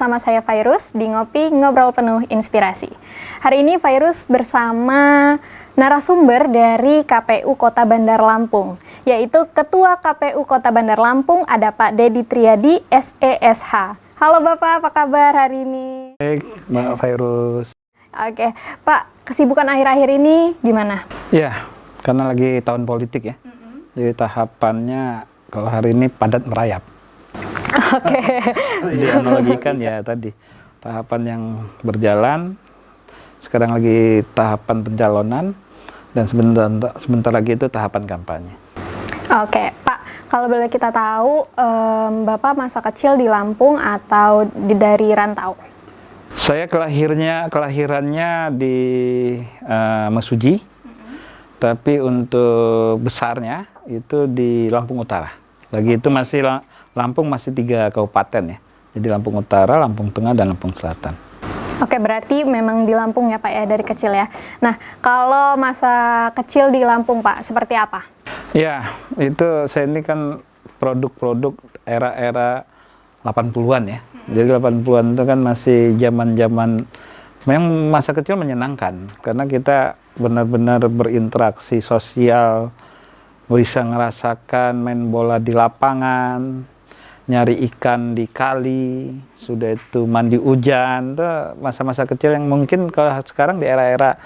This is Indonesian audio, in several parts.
bersama saya Fairuz di Ngopi Ngobrol Penuh Inspirasi. Hari ini Fairuz bersama narasumber dari KPU Kota Bandar Lampung, yaitu Ketua KPU Kota Bandar Lampung ada Pak Dedi Triadi, SESH. Halo Bapak, apa kabar hari ini? Baik, Mbak Fairuz. Oke, Pak, kesibukan akhir-akhir ini gimana? Ya, karena lagi tahun politik ya, jadi tahapannya kalau hari ini padat merayap. Oke. Dianalogikan ya tadi, tahapan yang berjalan, sekarang lagi tahapan pencalonan, dan sebentar lagi itu tahapan kampanye. Oke, Pak, kalau boleh kita tahu, Bapak masa kecil di Lampung atau dari rantau? Saya kelahirannya di Mesuji, tapi untuk besarnya itu di Lampung Utara. Lagi itu masih Lampung masih 3 kabupaten ya. Jadi Lampung Utara, Lampung Tengah, dan Lampung Selatan. Oke, berarti memang di Lampung ya Pak ya, dari kecil ya. Nah, kalau masa kecil di Lampung Pak, seperti apa? Ya, itu saya ini kan produk-produk era-era 80-an ya. Jadi 80-an itu kan masih zaman-zaman, memang masa kecil menyenangkan. Karena kita benar-benar berinteraksi sosial, bisa ngerasakan main bola di lapangan, nyari ikan di kali, sudah itu mandi hujan. Itu masa-masa kecil yang mungkin kalau sekarang di era-era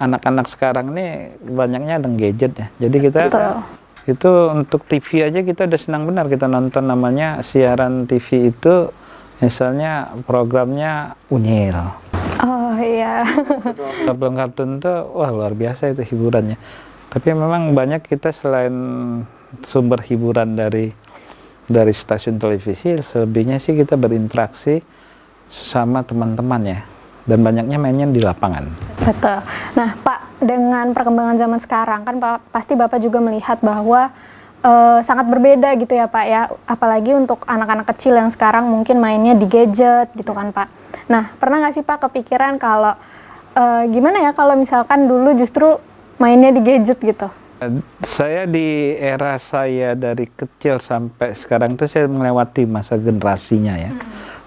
anak-anak sekarang ini banyaknya ada gadget ya. Jadi kita itu untuk TV aja kita udah senang benar kita nonton, namanya siaran TV itu misalnya programnya Unyil. Oh iya. Film kartun tuh wah luar biasa itu hiburannya. Tapi memang banyak kita selain sumber hiburan dari stasiun televisi, selebihnya sih kita berinteraksi sesama teman-teman ya. Dan banyaknya mainnya di lapangan. Betul. Nah Pak, dengan perkembangan zaman sekarang kan pasti Bapak juga melihat bahwa sangat berbeda gitu ya Pak ya. Apalagi untuk anak-anak kecil yang sekarang mungkin mainnya di gadget gitu kan Pak. Nah pernah nggak sih Pak kepikiran kalau gimana ya kalau misalkan dulu justru mainnya di gadget gitu? Saya di era saya dari kecil sampai sekarang itu saya melewati masa generasinya ya.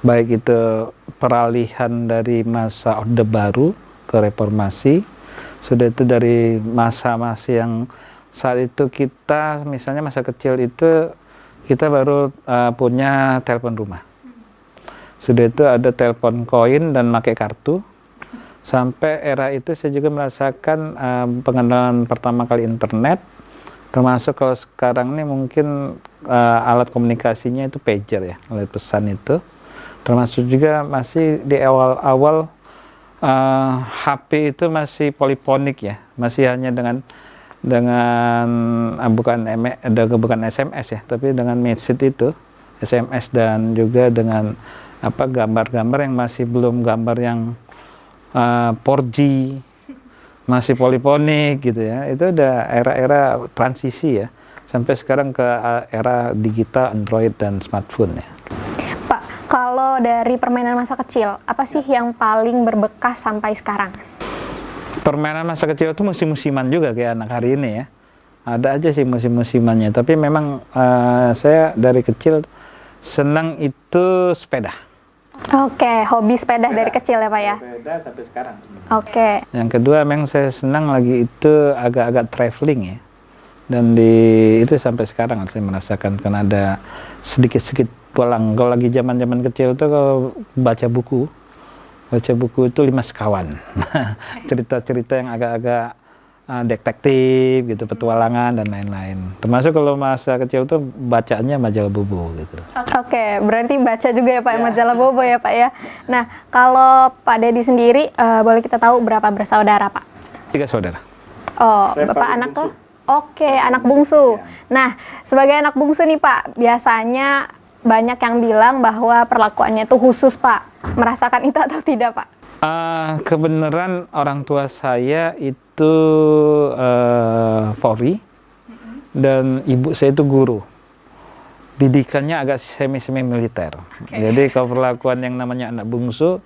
Baik itu peralihan dari masa Orde Baru ke Reformasi, sudah itu dari masa-masa yang saat itu kita misalnya masa kecil itu kita baru punya telepon rumah. Sudah itu ada telepon koin dan pakai kartu. Sampai era itu saya juga merasakan pengenalan pertama kali internet, termasuk kalau sekarang ini mungkin alat komunikasinya itu pager ya, alat pesan itu. Termasuk juga masih di awal-awal HP itu masih poliponik ya, masih hanya dengan bukan SMS ya, tapi dengan message itu, SMS, dan juga dengan gambar-gambar yang masih belum gambar yang 4G, masih poliponik gitu ya. Itu udah era-era transisi ya, sampai sekarang ke era digital, Android dan smartphone ya. Pak, kalau dari permainan masa kecil, apa sih yang paling berbekas sampai sekarang? Permainan masa kecil itu musim-musiman juga kayak anak hari ini ya. Ada aja sih musim-musimannya, tapi memang saya dari kecil senang itu sepeda. Oke, hobi sepeda dari kecil ya Pak ya? Sepeda sampai sekarang. Oke. Yang kedua memang saya senang lagi itu agak-agak traveling ya. Dan itu sampai sekarang saya merasakan karena ada sedikit-sedikit pulang. Kalau lagi zaman-zaman kecil tuh kalau baca buku itu 5 sekawan. Cerita-cerita yang agak-agak detektif gitu, petualangan dan lain-lain. Termasuk kalau masa kecil tuh bacanya majalah Bobo gitu. Oke, berarti baca juga ya Pak majalah Bobo ya Pak ya. Nah, kalau Pak Dedi sendiri boleh kita tahu berapa bersaudara Pak? 3 saudara. Oh, saya Bapak anak ke? Oke, anak bungsu. Nah, sebagai anak bungsu nih Pak, biasanya banyak yang bilang bahwa perlakuannya itu khusus Pak. Merasakan itu atau tidak Pak? Kebenaran orang tua saya itu Polri dan ibu saya itu guru. Didikannya agak semi-semi militer. Jadi kalau perlakuan yang namanya anak bungsu,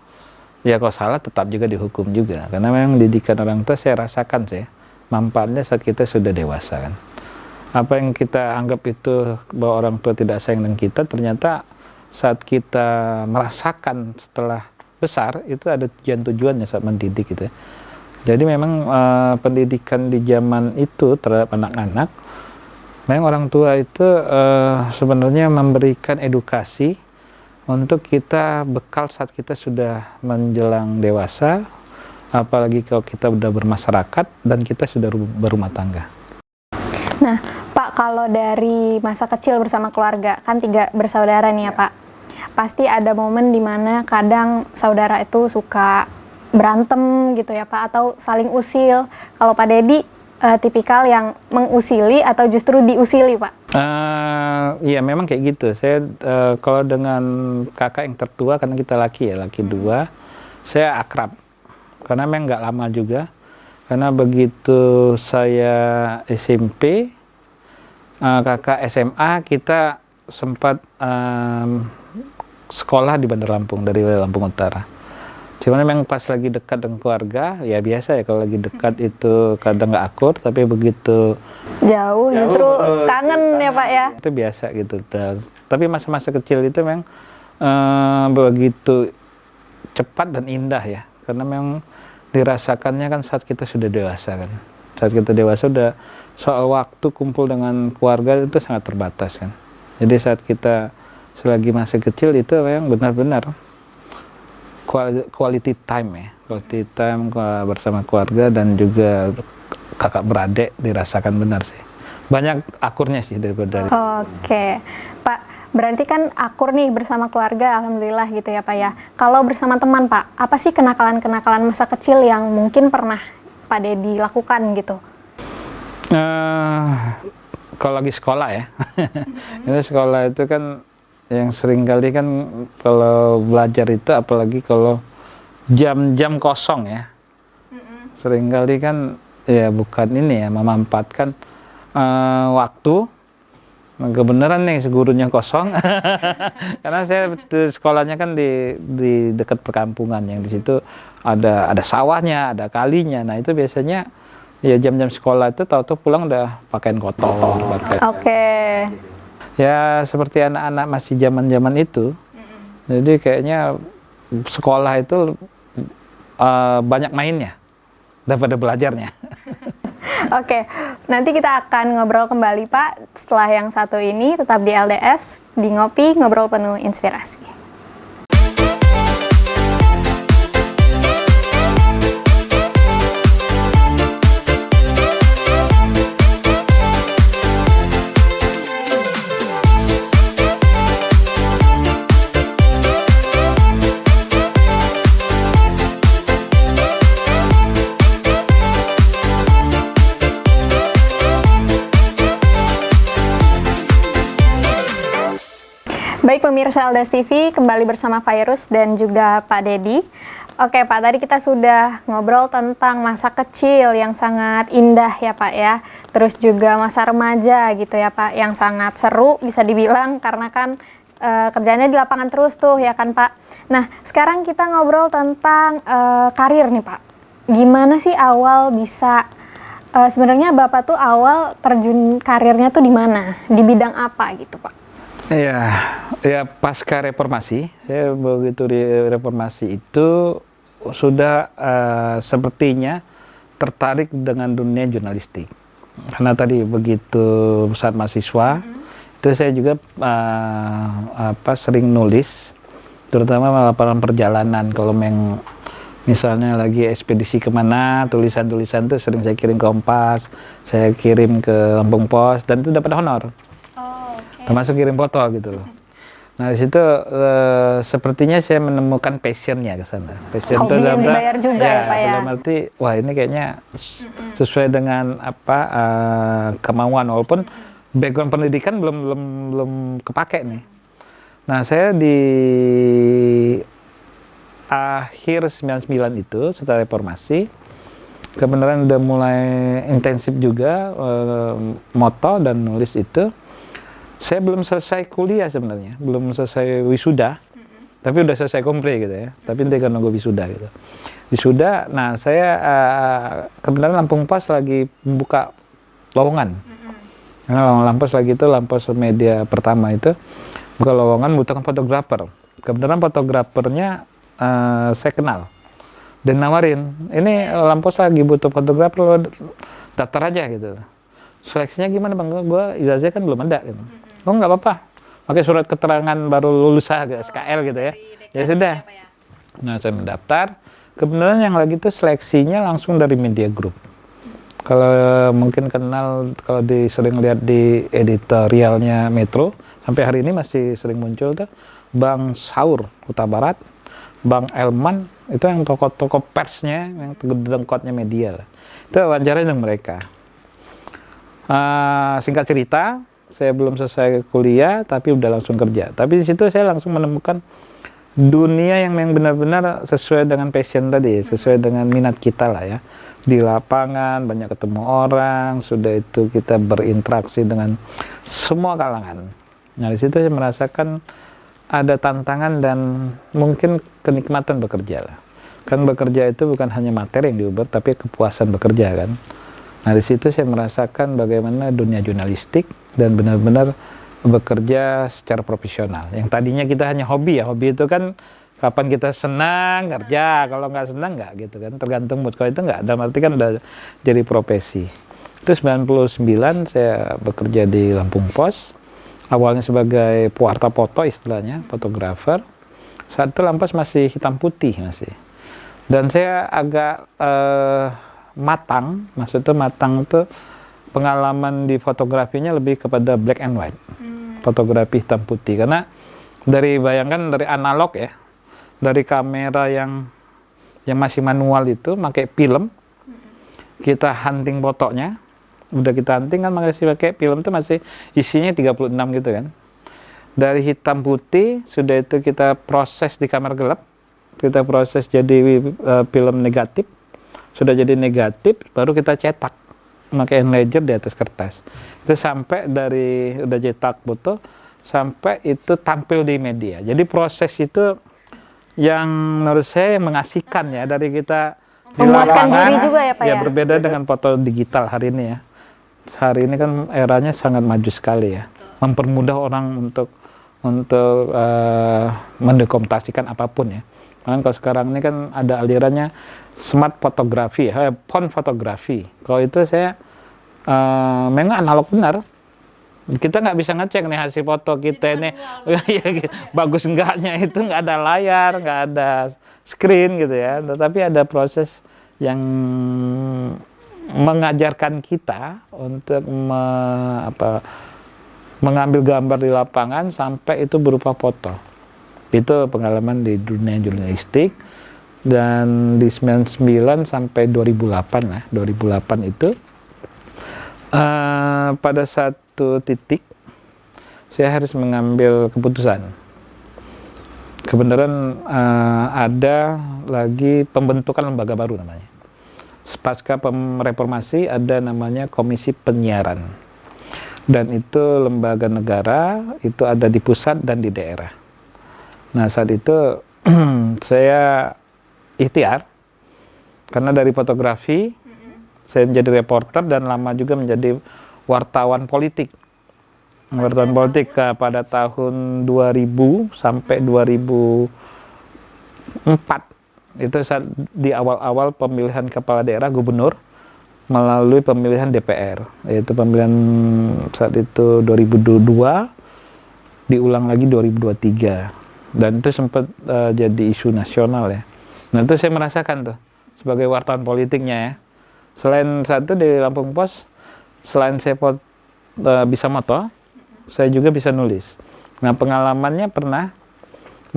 ya kalau salah tetap juga dihukum juga. Karena memang didikan orang tua saya rasakan sih, manfaatnya saat kita sudah dewasa kan. Apa yang kita anggap itu bahwa orang tua tidak sayang dengan kita, ternyata saat kita merasakan setelah besar itu ada tujuan-tujuannya saat mendidik gitu ya. Jadi memang pendidikan di zaman itu terhadap anak-anak, memang orang tua itu sebenarnya memberikan edukasi untuk kita bekal saat kita sudah menjelang dewasa, apalagi kalau kita sudah bermasyarakat dan kita sudah berumah tangga. Nah, Pak, kalau dari masa kecil bersama keluarga, kan 3 bersaudara nih ya, Pak. Pasti ada momen dimana kadang saudara itu suka berantem gitu ya, Pak, atau saling usil. Kalau Pak Dedi tipikal yang mengusili atau justru diusili, Pak? Iya, memang kayak gitu. Saya kalau dengan kakak yang tertua, karena kita laki 2, saya akrab. Karena memang nggak lama juga. Karena begitu saya SMP, kakak SMA, kita sempat sekolah di Bandar Lampung, dari Lampung Utara. Cuman memang pas lagi dekat dengan keluarga, ya biasa ya kalau lagi dekat itu kadang nggak akur, tapi begitu Jauh justru kangen ya, Pak ya? Itu biasa gitu. Tapi masa-masa kecil itu memang begitu cepat dan indah ya, karena memang dirasakannya kan saat kita sudah dewasa kan. Saat kita dewasa udah soal waktu kumpul dengan keluarga itu sangat terbatas kan. Jadi saat kita selagi masih kecil itu memang benar-benar quality time ya, quality time bersama keluarga dan juga kakak beradik dirasakan benar sih. Banyak akurnya sih daripada. Oke, Pak, berarti kan akur nih bersama keluarga, alhamdulillah gitu ya, Pak ya. Kalau bersama teman, Pak, apa sih kenakalan-kenakalan masa kecil yang mungkin pernah Pak Dedi lakukan gitu? Kalau lagi sekolah ya, itu sekolah itu kan yang sering kali kan kalau belajar itu, apalagi kalau jam-jam kosong ya, sering kali kan ya bukan ini ya, memanfaatkan waktu. Kebenaran nih gurunya kosong, karena saya sekolahnya kan di dekat perkampungan yang di situ ada sawahnya, ada kalinya. Nah itu biasanya ya jam-jam sekolah itu tahu-tahu pulang udah pakaian kotor. Oke. Ya seperti anak-anak masih zaman-zaman itu, jadi kayaknya sekolah itu banyak mainnya daripada belajarnya. Oke, nanti kita akan ngobrol kembali, Pak, setelah yang satu ini. Tetap di LDS, di Ngopi, ngobrol penuh inspirasi. Baik pemirsa LDS TV, kembali bersama Virus dan juga Pak Dedi. Oke Pak, tadi kita sudah ngobrol tentang masa kecil yang sangat indah ya Pak ya. Terus juga masa remaja gitu ya Pak, yang sangat seru bisa dibilang karena kan kerjanya di lapangan terus tuh ya kan Pak. Nah sekarang kita ngobrol tentang karir nih Pak. Gimana sih awal bisa, sebenarnya Bapak tuh awal terjun karirnya tuh di mana? Di bidang apa gitu Pak? Ya pasca reformasi, saya begitu di reformasi itu sudah sepertinya tertarik dengan dunia jurnalistik. Karena tadi begitu saat mahasiswa, itu saya juga sering nulis, terutama laporan perjalanan. Kalau misalnya lagi ekspedisi kemana, tulisan-tulisan itu sering saya kirim ke Kompas, saya kirim ke Lampung Pos, dan itu dapat honor. Termasuk kirim foto gitu loh. Nah di situ sepertinya saya menemukan passionnya ke sana. Passion itu yang dibayar juga ya Pak ya. Dalam arti wah ini kayaknya sesuai dengan kemauan, walaupun background pendidikan belum kepake nih. Nah saya di akhir 99 itu setelah reformasi kebenaran udah mulai intensif juga moto dan nulis itu. Saya belum selesai kuliah sebenarnya, belum selesai wisuda, tapi udah selesai kompre gitu ya. Tapi nanti kan nunggu wisuda gitu. Wisuda, nah saya kebenaran Lampung Pos lagi membuka lowongan. Karena Lampung Pos lagi itu Lampung media pertama itu buka lowongan butuhkan fotografer. Kebenaran fotografernya saya kenal dan nawarin, ini Lampos lagi butuh fotografer, lo daftar aja gitu. Seleksinya gimana bang? Gue ijazah kan belum ada gitu. Oh nggak apa-apa, pakai surat keterangan baru lulus SKL gitu ya. Ya sudah. Nah saya mendaftar. Kebenaran yang lagi tuh seleksinya langsung dari Media Group. Kalau mungkin kenal, kalau sering lihat di editorialnya Metro, sampai hari ini masih sering muncul tuh Bang Saur Huta Barat, Bang Elman, itu yang toko-toko persnya, yang dengkotnya media lah. Itu wawancara dengan mereka. Singkat cerita, saya belum selesai kuliah, tapi udah langsung kerja. Tapi di situ saya langsung menemukan dunia yang benar-benar sesuai dengan passion tadi, sesuai dengan minat kita lah ya. Di lapangan banyak ketemu orang, sudah itu kita berinteraksi dengan semua kalangan. Nah di situ saya merasakan ada tantangan dan mungkin kenikmatan bekerja lah. Kan bekerja itu bukan hanya materi yang diuber, tapi kepuasan bekerja kan. Nah di situ saya merasakan bagaimana dunia jurnalistik dan benar-benar bekerja secara profesional. Yang tadinya kita hanya hobi ya, hobi itu kan kapan kita senang kerja, kalau nggak senang nggak gitu kan, tergantung mood. Kalau itu nggak, dalam arti kan udah jadi profesi. Itu 99 saya bekerja di Lampung Pos, awalnya sebagai pewarta foto istilahnya, fotografer. Saat itu Lampos masih hitam putih masih. Dan saya agak matang, maksudnya matang itu pengalaman di fotografinya lebih kepada black and white, fotografi hitam putih. Karena bayangkan dari analog ya, dari kamera yang masih manual itu, pakai film, kita hunting fotonya, udah kita hunting kan masih pakai film itu masih isinya 36 gitu kan. Dari hitam putih, sudah itu kita proses di kamar gelap, kita proses jadi film negatif, sudah jadi negatif, baru kita cetak, pakai enlarger di atas kertas. Itu sampai dari udah cetak foto, sampai itu tampil di media. Jadi proses itu yang menurut saya mengasihkan ya, dari kita memuaskan diri juga ya Pak ya? Ya berbeda dengan foto digital hari ini ya. Hari ini kan eranya sangat maju sekali ya, mempermudah orang untuk mendokumentasikan apapun ya. Karena kalau sekarang ini kan ada alirannya smart fotografi, phone fotografi. Kalau itu saya memang analog benar. Kita nggak bisa ngecek nih hasil foto kita ini bagus enggaknya, itu nggak ada layar, nggak ada screen gitu ya. Tetapi ada proses yang mengajarkan kita untuk mengambil gambar di lapangan sampai itu berupa foto. Itu pengalaman di dunia jurnalistik. Dan di 99 sampai 2008 lah, 2008 itu pada satu titik saya harus mengambil keputusan. Kebenaran ada lagi pembentukan lembaga baru namanya. Pasca reformasi ada namanya Komisi Penyiaran. Dan itu lembaga negara, itu ada di pusat dan di daerah. Nah saat itu saya ikhtiar, karena dari fotografi saya menjadi reporter dan lama juga menjadi wartawan politik. Wartawan politik pada tahun 2000 sampai 2004. Itu saat di awal-awal pemilihan kepala daerah gubernur melalui pemilihan DPR, yaitu pemilihan saat itu 2002, diulang lagi 2023. Dan itu sempat jadi isu nasional ya. Nah itu saya merasakan tuh sebagai wartawan politiknya ya. Selain saat itu di Lampung Pos, selain saya bisa moto, saya juga bisa nulis. Nah pengalamannya pernah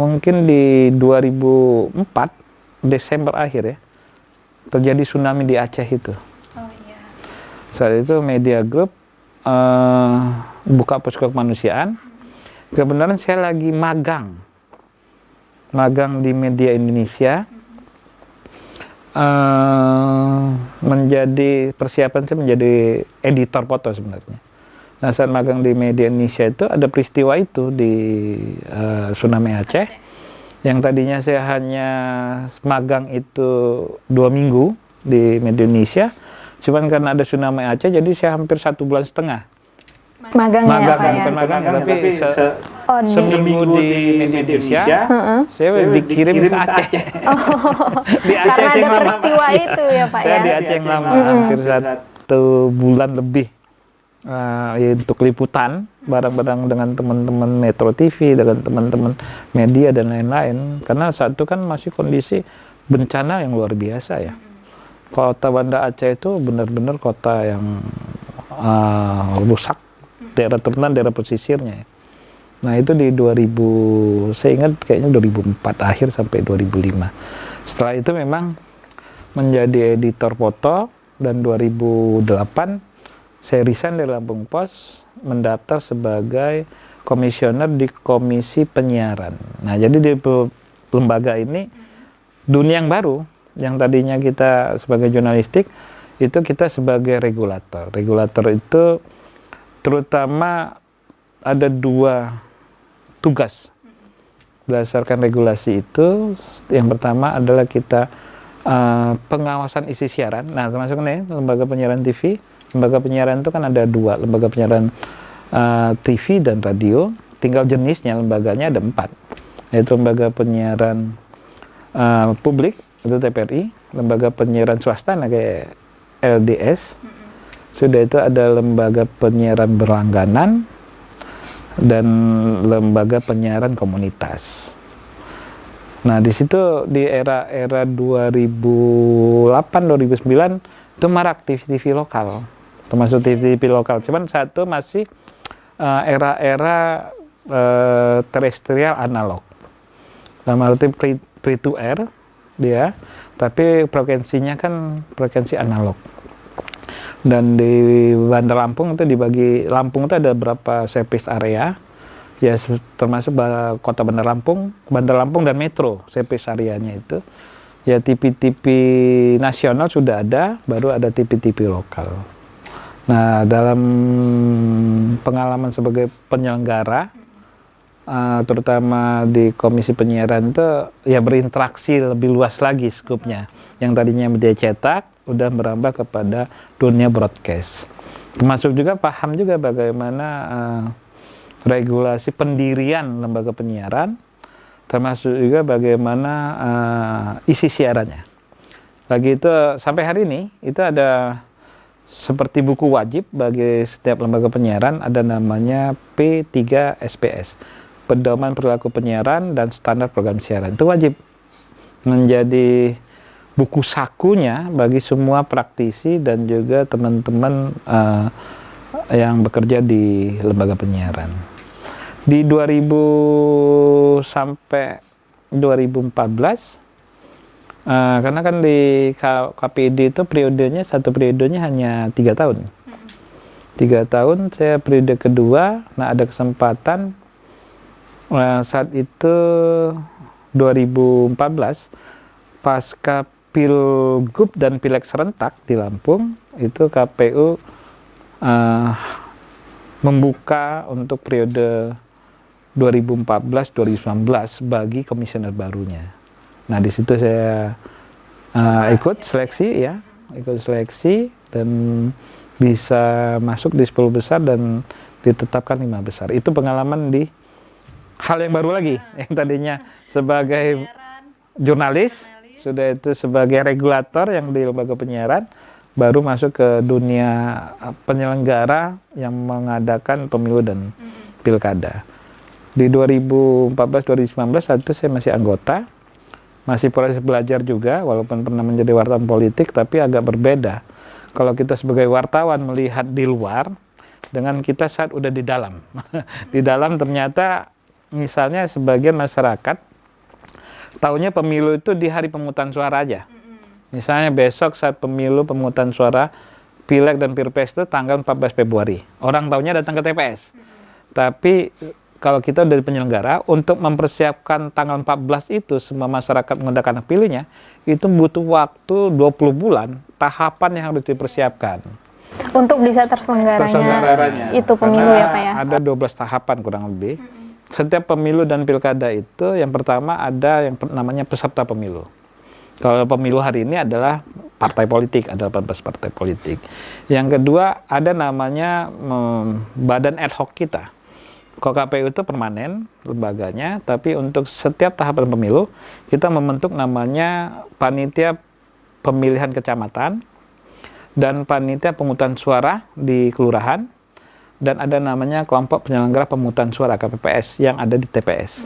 mungkin di 2004 Desember akhir ya, terjadi tsunami di Aceh itu. Oh iya. Saat itu Media Group buka posko kemanusiaan. Kebenaran saya lagi magang di Media Indonesia. Menjadi persiapan saya menjadi editor foto sebenarnya. Nah saat magang di Media Indonesia itu ada peristiwa itu di tsunami Aceh. Yang tadinya saya hanya magang itu 2 minggu di Media Indonesia, cuman karena ada tsunami Aceh jadi saya hampir 1,5 bulan Magang ya Pak ya? Bukan magang, tapi Oh, seminggu di Indonesia, saya dikirim ke Aceh. Di Aceh karena saya ada lama. peristiwa itu ya Pak Saya ya. di Aceh yang lama, hampir 1 bulan lebih. Ya, untuk liputan bareng-bareng dengan teman-teman Metro TV, dengan teman-teman media dan lain-lain. Karena saat itu kan masih kondisi bencana yang luar biasa ya. Kota Banda Aceh itu benar-benar kota yang rusak, daerah turunan, daerah pesisirnya ya. Nah itu di 2000, saya ingat kayaknya 2004 akhir sampai 2005. Setelah itu memang menjadi editor foto, dan 2008 saya resign dari Lampung Pos, mendaftar sebagai komisioner di Komisi Penyiaran. Nah jadi di lembaga ini dunia yang baru, yang tadinya kita sebagai jurnalistik, itu kita sebagai regulator. Regulator itu terutama ada 2 tugas berdasarkan regulasi itu. Yang pertama adalah kita pengawasan isi siaran. Nah termasuk nih lembaga penyiaran TV. Lembaga penyiaran itu kan ada 2, lembaga penyiaran TV dan radio. Tinggal jenisnya, lembaganya ada 4, yaitu lembaga penyiaran publik itu TPRI, lembaga penyiaran swasta kayak LDS. Sudah itu ada lembaga penyiaran berlangganan dan lembaga penyiaran komunitas. Nah di situ di era 2008-2009 itu marak TV lokal, termasuk TV lokal. Cuman saat itu masih era terestrial analog. Dalam arti free to air dia, tapi frekuensinya kan frekuensi analog. Dan di Bandar Lampung itu dibagi, Lampung itu ada berapa service area, ya termasuk kota Bandar Lampung dan Metro service areanya itu. Ya TV-TV nasional sudah ada, baru ada TV-TV lokal. Nah dalam pengalaman sebagai penyelenggara, terutama di Komisi Penyiaran itu ya berinteraksi lebih luas lagi skupnya. Yang tadinya media cetak udah merambah kepada dunia broadcast. Termasuk juga paham juga bagaimana regulasi pendirian lembaga penyiaran, termasuk juga bagaimana isi siarannya. Lagi itu sampai hari ini itu ada seperti buku wajib bagi setiap lembaga penyiaran, ada namanya P3SPS, Pedoman Perilaku Penyiaran dan Standar Program Siaran. Itu wajib menjadi buku sakunya bagi semua praktisi dan juga teman-teman yang bekerja di lembaga penyiaran. Di 2000 sampai 2014, karena kan di KPID itu satu periodenya hanya 3 tahun. 3 tahun, saya periode kedua, nah ada kesempatan saat itu 2014 pasca Pilgub dan Pileg serentak di Lampung, itu KPU membuka untuk periode 2014-2019 bagi komisioner barunya. Nah di situ saya ikut seleksi dan bisa masuk di 10 besar dan ditetapkan 5 besar. Itu pengalaman di hal yang baru lagi, yang tadinya sebagai jurnalis, sudah itu sebagai regulator yang di lembaga penyiaran, baru masuk ke dunia penyelenggara yang mengadakan pemilu dan pilkada. Di 2014-2019 saat itu saya masih anggota, masih proses belajar juga, walaupun pernah menjadi wartawan politik, tapi agak berbeda. Kalau kita sebagai wartawan melihat di luar, dengan kita saat udah di dalam. Di dalam ternyata, misalnya sebagian masyarakat, tahunya pemilu itu di hari pemungutan suara aja. Misalnya besok saat pemilu pemungutan suara, Pileg dan Pilpres itu tanggal 14 Februari. Orang tahunya datang ke TPS. Tapi kalau kita dari penyelenggara, untuk mempersiapkan tanggal 14 itu, semua masyarakat menggunakan hak pilihnya, itu butuh waktu 20 bulan, tahapan yang harus dipersiapkan. Untuk bisa terselenggaranya itu pemilu ya Pak ya? Ada 12 tahapan kurang lebih. Setiap pemilu dan pilkada itu, yang pertama ada yang namanya peserta pemilu. Kalau pemilu hari ini adalah partai politik, ada 18 partai politik. Yang kedua ada namanya badan ad hoc kita. Kalau KPU itu permanen lembaganya, tapi untuk setiap tahapan pemilu kita membentuk namanya panitia pemilihan kecamatan dan panitia pemungutan suara di kelurahan, dan ada namanya kelompok penyelenggara pemungutan suara KPPS yang ada di TPS.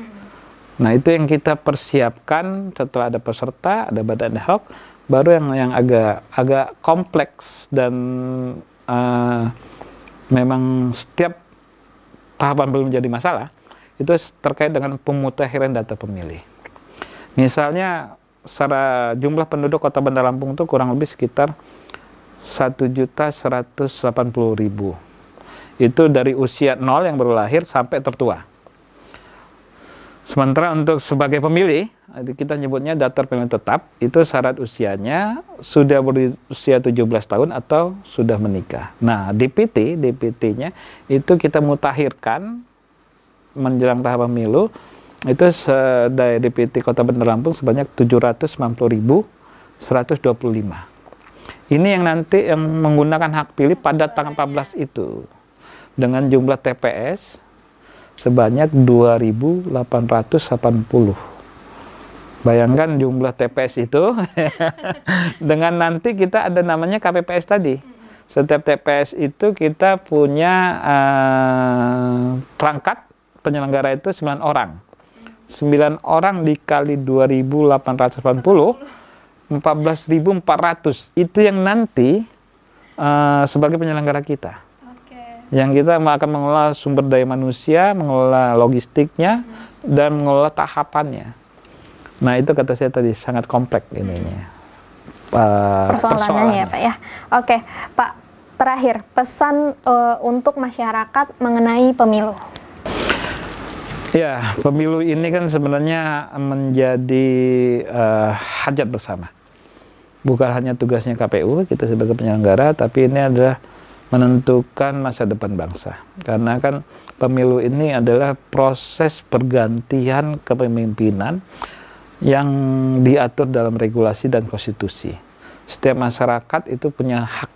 Nah, itu yang kita persiapkan setelah ada peserta, ada badan ad hoc, baru yang agak kompleks dan memang setiap tahapan belum menjadi masalah, itu terkait dengan pemutakhiran data pemilih. Misalnya, secara jumlah penduduk Kota Bandar Lampung itu kurang lebih sekitar 1.180.000. Itu dari usia 0 yang baru lahir sampai tertua. Sementara untuk sebagai pemilih, kita nyebutnya daftar pemilih tetap, itu syarat usianya sudah berusia 17 tahun atau sudah menikah. Nah, DPT-nya itu kita mutakhirkan menjelang tahap pemilu, itu dari DPT Kota Bandar Lampung sebanyak 790.125. Ini yang nanti yang menggunakan hak pilih pada tanggal 14 itu, dengan jumlah TPS sebanyak 2.880. Bayangkan jumlah TPS itu dengan nanti kita ada namanya KPPS tadi. Setiap TPS itu kita punya perangkat penyelenggara itu 9 orang. 9 orang dikali 2.880, 14.400. Itu yang nanti sebagai penyelenggara kita. Yang kita akan mengelola sumber daya manusia, mengelola logistiknya, dan mengelola tahapannya. Nah, itu kata saya tadi sangat kompleks ininya. Persoalannya ya Pak ya. Oke, Pak, terakhir pesan untuk masyarakat mengenai pemilu. Ya, pemilu ini kan sebenarnya menjadi hajat bersama. Bukan hanya tugasnya KPU, kita sebagai penyelenggara, tapi ini adalah menentukan masa depan bangsa. Karena kan pemilu ini adalah proses pergantian kepemimpinan yang diatur dalam regulasi dan konstitusi. Setiap masyarakat itu punya hak.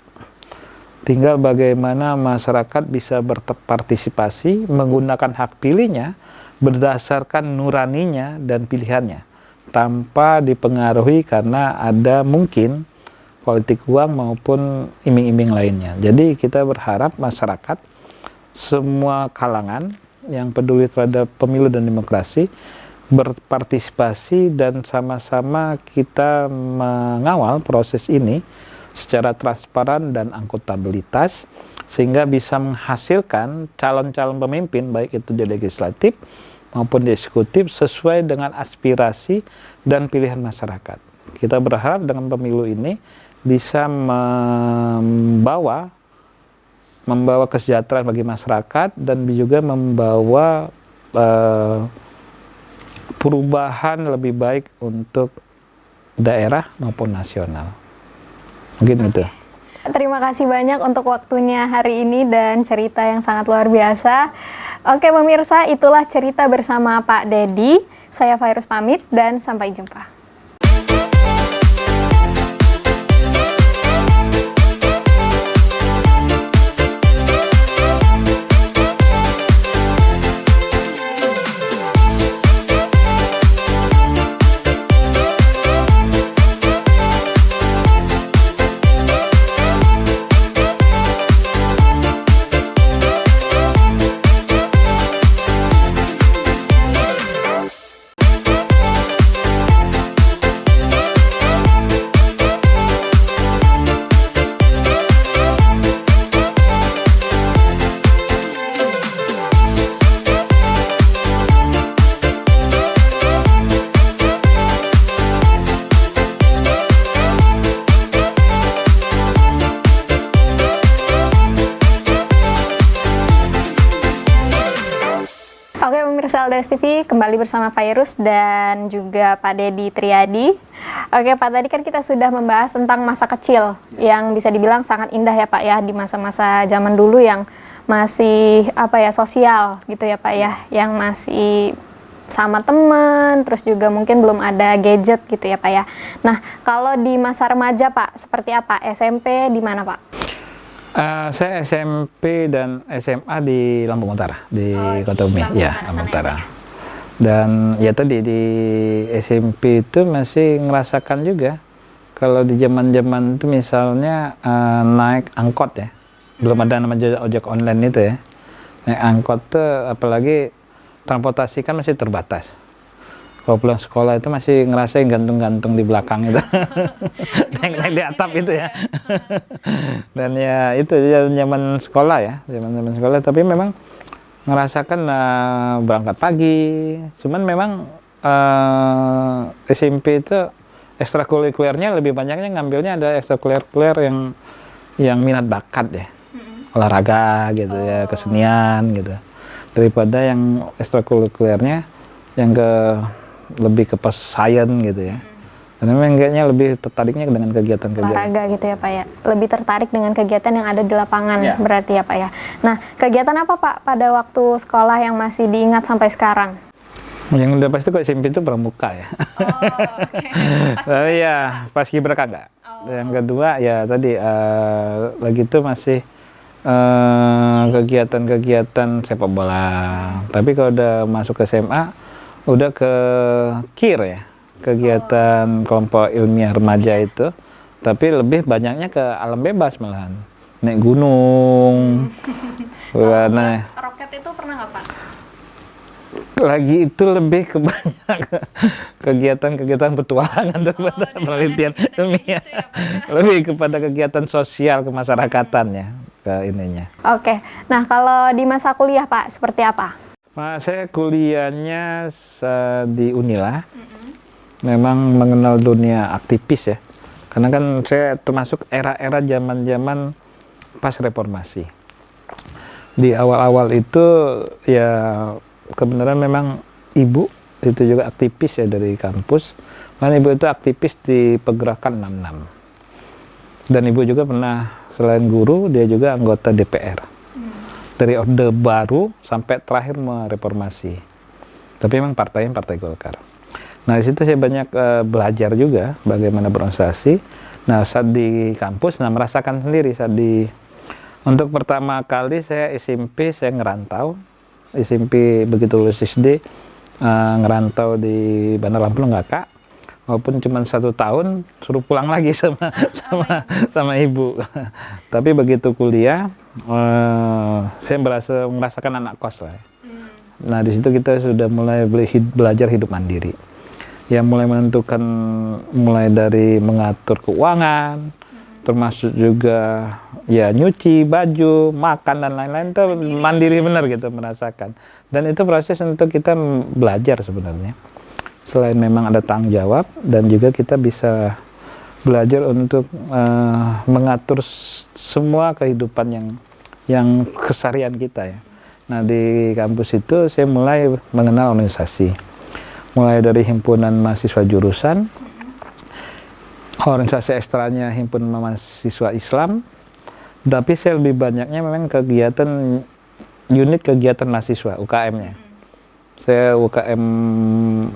Tinggal bagaimana masyarakat bisa berpartisipasi menggunakan hak pilihnya berdasarkan nuraninya dan pilihannya, tanpa dipengaruhi karena ada mungkin politik uang maupun iming-iming lainnya. Jadi kita berharap masyarakat, semua kalangan yang peduli terhadap pemilu dan demokrasi, berpartisipasi dan sama-sama kita mengawal proses ini secara transparan dan akuntabilitas, sehingga bisa menghasilkan calon-calon pemimpin baik itu di legislatif maupun di eksekutif sesuai dengan aspirasi dan pilihan masyarakat. Kita berharap dengan pemilu ini bisa membawa kesejahteraan bagi masyarakat dan juga membawa perubahan lebih baik untuk daerah maupun nasional. Mungkin itu. Terima kasih banyak untuk waktunya hari ini dan cerita yang sangat luar biasa. Oke pemirsa, itulah cerita bersama Pak Dedi. Saya Fairuz pamit dan sampai jumpa. Oke pemirsa LDS TV, kembali bersama Fairuz dan juga Pak Dedi Triadi. Oke Pak, tadi kan kita sudah membahas tentang masa kecil yang bisa dibilang sangat indah ya Pak ya, di masa-masa zaman dulu yang masih sosial gitu ya Pak ya, yang masih sama teman, terus juga mungkin belum ada gadget gitu ya Pak ya. Nah, kalau di masa remaja Pak, seperti apa? SMP di mana Pak? Saya SMP dan SMA di Lampung Utara, di Kota Umi, Lampung ya, Utara Lampung sana Utara. Dan ya tadi di SMP itu masih ngerasakan juga. Kalau di zaman-zaman itu misalnya naik angkot ya, belum ada namanya ojek online itu ya. Naik angkot tuh apalagi transportasi kan masih terbatas. Kalau pulang sekolah itu masih ngerasain gantung-gantung di belakang itu. Naik di atap itu ya. Dan ya itu zaman sekolah ya, zaman sekolah. Tapi memang ngerasakan berangkat pagi. Cuman memang SMP itu ekstrakurikulernya lebih banyaknya ngambilnya ada ekstrakurikuler yang minat bakat ya. Olahraga gitu ya, kesenian gitu. Daripada yang ekstrakurikulernya yang lebih ke pas science gitu ya. Karena memang kayaknya lebih tertariknya dengan kegiatan-kegiatan Olahraga gitu ya Pak ya. Lebih tertarik dengan kegiatan yang ada di lapangan Ya. berarti ya Pak ya. Nah, kegiatan apa Pak pada waktu sekolah yang masih diingat sampai sekarang? Yang udah pasti kok SMP itu pramuka ya. Tapi ya paskibraka enggak. Yang kedua ya tadi lagi itu masih kegiatan-kegiatan sepak bola. Tapi kalau udah masuk ke SMA udah ke KIR ya, kegiatan kelompok ilmiah remaja itu. Tapi lebih banyaknya ke alam bebas malahan. Naik gunung. Nah, Roket itu pernah nggak Pak? lagi itu lebih ke banyak kegiatan-kegiatan petualangan daripada penelitian ilmiah. Lebih kepada kegiatan sosial kemasyarakatan ya, ke ininya. Oke. Nah, kalau di masa kuliah Pak seperti apa? Saya kuliahnya di Unila, memang mengenal dunia aktivis ya. Karena kan saya termasuk era-era zaman-zaman pas reformasi. Di awal-awal itu ya kebenaran memang ibu itu juga aktivis ya dari kampus. Dan ibu itu aktivis di pergerakan 66. Dan ibu juga pernah selain guru dia juga anggota DPR. Dari Orde Baru sampai terakhir mereformasi. Tapi memang partainya Partai Golkar. Nah, di situ saya banyak belajar juga bagaimana berorganisasi. Nah, saat di kampus, merasakan sendiri untuk pertama kali saya SMP, saya ngerantau. SMP begitu lulus SD, ngerantau di Bandar Lampung Ngaka. Walaupun cuma 1 tahun, suruh pulang lagi sama ibu. Tapi begitu kuliah, saya merasakan anak kos lah. Nah, di situ kita sudah mulai belajar hidup mandiri. Yang mulai menentukan, mulai dari mengatur keuangan, termasuk juga ya nyuci baju, makan dan lain-lain itu mandiri benar gitu merasakan. Dan itu proses untuk kita belajar sebenarnya. Selain memang ada tanggung jawab dan juga kita bisa belajar untuk mengatur semua kehidupan yang keseharian kita ya. Nah, di kampus itu saya mulai mengenal organisasi. Mulai dari himpunan mahasiswa jurusan, organisasi ekstranya himpunan mahasiswa Islam, tapi saya lebih banyaknya memang kegiatan unit kegiatan mahasiswa UKM-nya. Saya UKM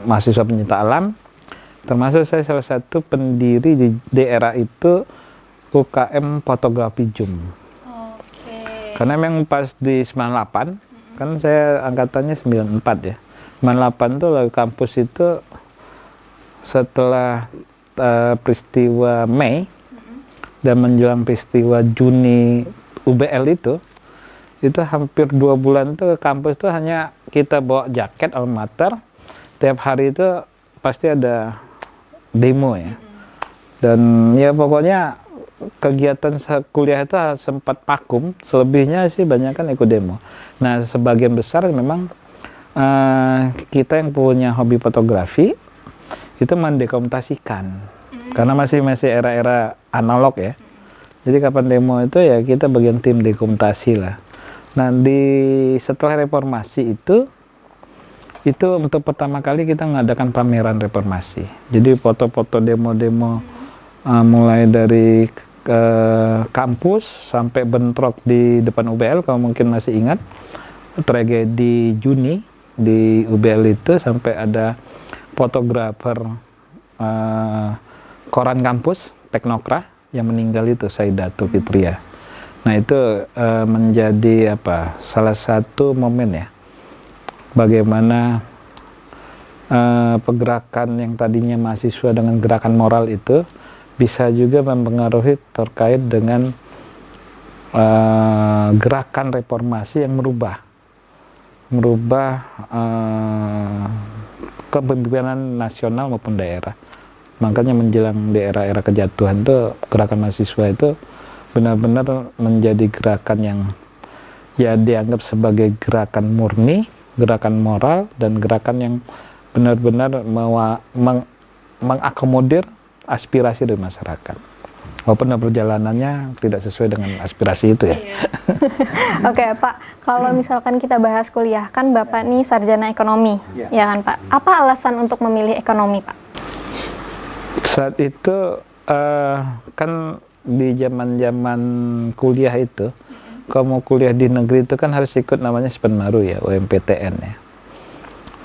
mahasiswa pencinta alam, termasuk saya salah satu pendiri di daerah itu UKM fotografi Zoom. Karena memang pas di 98, kan saya angkatannya 94 ya. 98 tuh kampus itu setelah peristiwa Mei dan menjelang peristiwa Juni UBL itu hampir 2 bulan tuh ke kampus tuh hanya kita bawa jaket alma mater, tiap hari itu pasti ada demo ya. Dan ya pokoknya kegiatan kuliah itu sempat vakum, selebihnya sih banyak kan ikut demo. Nah, sebagian besar memang kita yang punya hobi fotografi itu mendokumentasikan. Karena masih era-era analog ya. Jadi kapan demo itu ya kita bagian tim dokumentasi lah. Nah, setelah reformasi itu untuk pertama kali kita mengadakan pameran reformasi. Jadi foto-foto demo-demo mulai dari kampus sampai bentrok di depan UBL, kalau mungkin masih ingat tragedi Juni di UBL itu, sampai ada fotografer koran kampus Teknokra yang meninggal itu, Saidatu Fitria. Nah itu menjadi salah satu momen ya, bagaimana pergerakan yang tadinya mahasiswa dengan gerakan moral itu bisa juga mempengaruhi terkait dengan gerakan reformasi yang merubah kepemimpinan nasional maupun daerah. Makanya menjelang di era-era kejatuhan itu gerakan mahasiswa itu benar-benar menjadi gerakan yang ya dianggap sebagai gerakan murni, gerakan moral, dan gerakan yang benar-benar mengakomodir aspirasi dari masyarakat. Walaupun perjalanannya tidak sesuai dengan aspirasi itu ya. Oke Pak, kalau misalkan kita bahas kuliah, kan Bapak nih sarjana ekonomi, ya kan Pak? Apa alasan untuk memilih ekonomi Pak? Saat itu kan di zaman kuliah itu, kalau mau kuliah di negeri itu kan harus ikut namanya Spenmaru ya, UMPTN ya.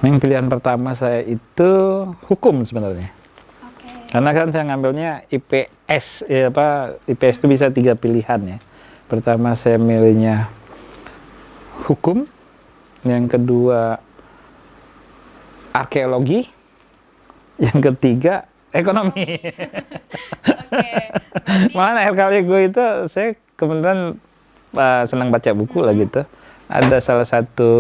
Yang pilihan pertama saya itu hukum sebenarnya. Karena kan saya ngambilnya IPS, IPS itu bisa 3 pilihan ya. Pertama saya milihnya hukum, yang kedua arkeologi, yang ketiga ekonomi. Malah akhir kali gue itu saya kemudian senang baca buku lah gitu. Ada salah satu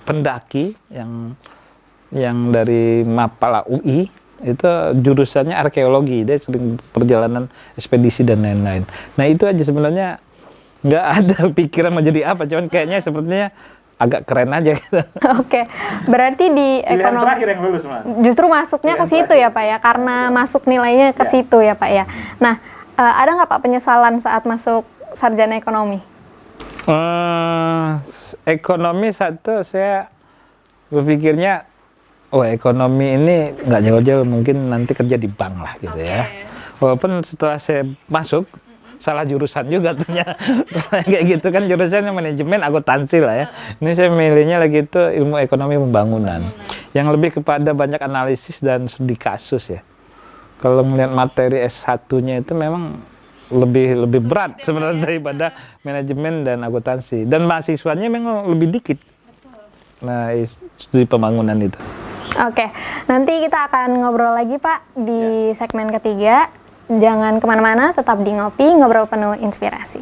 pendaki yang dari Mapala UI, itu jurusannya arkeologi, dia sering perjalanan ekspedisi dan lain-lain. Nah itu aja sebenarnya nggak ada pikiran mau jadi apa, cuman kayaknya sepertinya agak keren aja gitu. Oke, berarti di ekonomi terakhir yang lulus mah. Justru masuknya ke situ ya Pak ya, karena masuk nilainya ke situ ya Pak ya. Nah, ada nggak Pak penyesalan saat masuk sarjana ekonomi? Ekonomi satu saya berpikirnya, ekonomi ini nggak jauh-jauh, mungkin nanti kerja di bank lah gitu ya. Walaupun setelah saya masuk, salah jurusan juga ternyata. Kayak gitu kan, jurusannya manajemen akuntansi lah ya. Ini saya milihnya lagi itu ilmu ekonomi pembangunan. Yang lebih kepada banyak analisis dan studi kasus ya. Kalau melihat materi S1-nya itu memang lebih berat sebenarnya daripada manajemen dan akuntansi. Dan mahasiswanya memang lebih dikit. Nah, studi pembangunan itu. Oke, nanti kita akan ngobrol lagi Pak di segmen ketiga. Jangan kemana-mana, tetap di Ngopi, ngobrol penuh inspirasi.